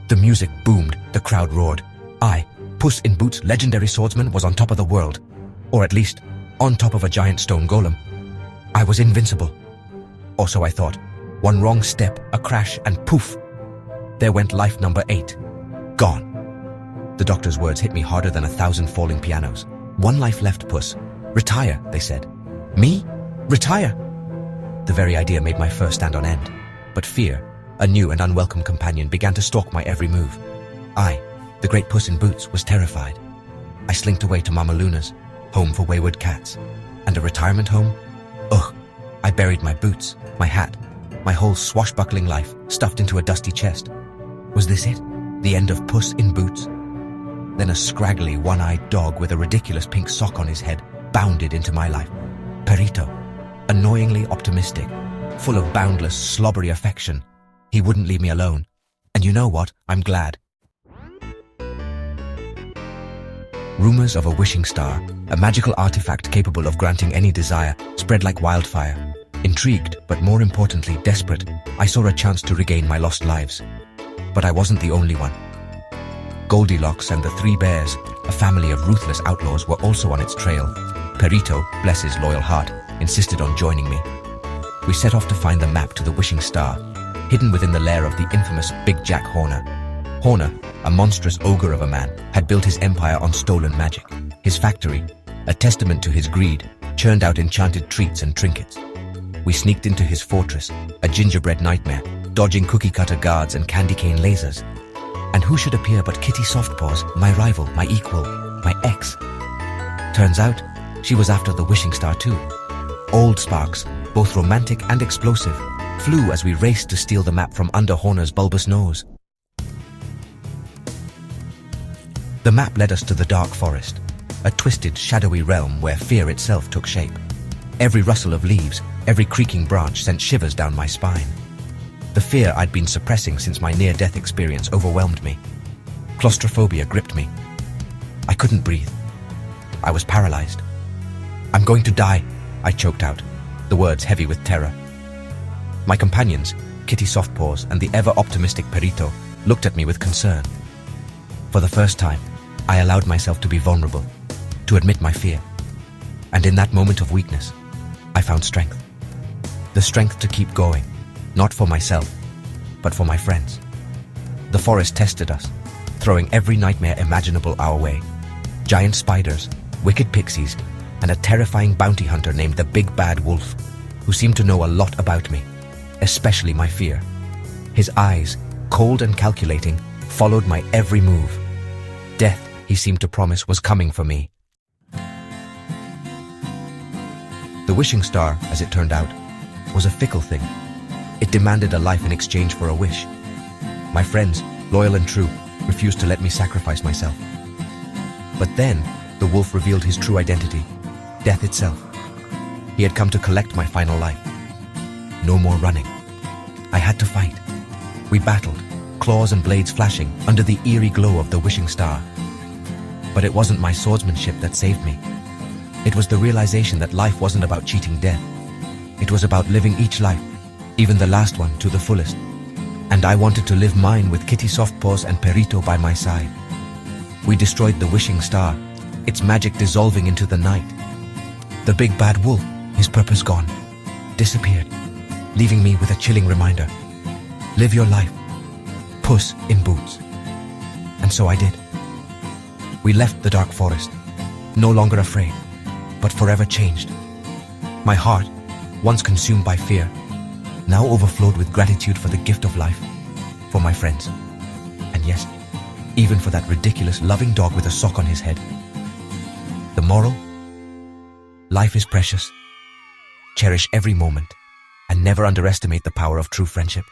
The music boomed, the crowd roared. I, Puss in Boots' legendary swordsman, was on top of the world. Or at least, on top of a giant stone golem. I was invincible. Or so I thought. One wrong step, a crash, and poof! There went life number 8. Gone. The doctor's words hit me harder than 1,000 falling pianos. One life left, Puss. Retire, they said. Me? Retire? The very idea made my fur stand on end. But fear, a new and unwelcome companion, began to stalk my every move. I, the great Puss in Boots, was terrified. I slinked away to Mama Luna's, home for wayward cats. And a retirement home? Ugh. I buried my boots, my hat, my whole swashbuckling life stuffed into a dusty chest. Was this it? The end of Puss in Boots? Then a scraggly, one-eyed dog with a ridiculous pink sock on his head bounded into my life. Perrito. Annoyingly optimistic, full of boundless, slobbery affection. He wouldn't leave me alone. And you know what? I'm glad. Rumors of a wishing star, a magical artifact capable of granting any desire, spread like wildfire. Intrigued, but more importantly desperate, I saw a chance to regain my lost lives. But I wasn't the only one. Goldilocks and the 3 bears, a family of ruthless outlaws, were also on its trail. Perrito, bless his loyal heart, insisted on joining me. We set off to find the map to the wishing star, hidden within the lair of the infamous Big Jack Horner. Horner, a monstrous ogre of a man, had built his empire on stolen magic. His factory, a testament to his greed, churned out enchanted treats and trinkets. We sneaked into his fortress, a gingerbread nightmare, dodging cookie-cutter guards and candy cane lasers. And who should appear but Kitty Softpaws, my rival, my equal, my ex. Turns out, she was after the wishing star too. Old sparks, both romantic and explosive, flew as we raced to steal the map from under Horner's bulbous nose. The map led us to the dark forest, a twisted, shadowy realm where fear itself took shape. Every rustle of leaves, every creaking branch sent shivers down my spine. The fear I'd been suppressing since my near-death experience overwhelmed me. Claustrophobia gripped me. I couldn't breathe. I was paralyzed. "I'm going to die," I choked out, the words heavy with terror. My companions, Kitty Softpaws and the ever-optimistic Perrito, looked at me with concern. For the first time, I allowed myself to be vulnerable, to admit my fear. And in that moment of weakness, I found strength. The strength to keep going, not for myself, but for my friends. The forest tested us, throwing every nightmare imaginable our way. Giant spiders, wicked pixies, and a terrifying bounty hunter named the Big Bad Wolf, who seemed to know a lot about me, especially my fear. His eyes, cold and calculating, followed my every move. Death, he seemed to promise, was coming for me. The wishing star, as it turned out, was a fickle thing. It demanded a life in exchange for a wish. My friends, loyal and true, refused to let me sacrifice myself. But then, the wolf revealed his true identity, death itself. He had come to collect my final life. No more running. I had to fight. We battled, claws and blades flashing under the eerie glow of the wishing star. But it wasn't my swordsmanship that saved me. It was the realization that life wasn't about cheating death. It was about living each life, even the last one, to the fullest. And I wanted to live mine with Kitty Softpaws and Perrito by my side. We destroyed the wishing star, its magic dissolving into the night. The big bad wolf, his purpose gone, disappeared, leaving me with a chilling reminder. Live your life, Puss in Boots. And so I did. We left the dark forest, no longer afraid, but forever changed. My heart, once consumed by fear, now overflowed with gratitude for the gift of life, for my friends, and yes, even for that ridiculous loving dog with a sock on his head. The moral? Life is precious. Cherish every moment, and never underestimate the power of true friendship.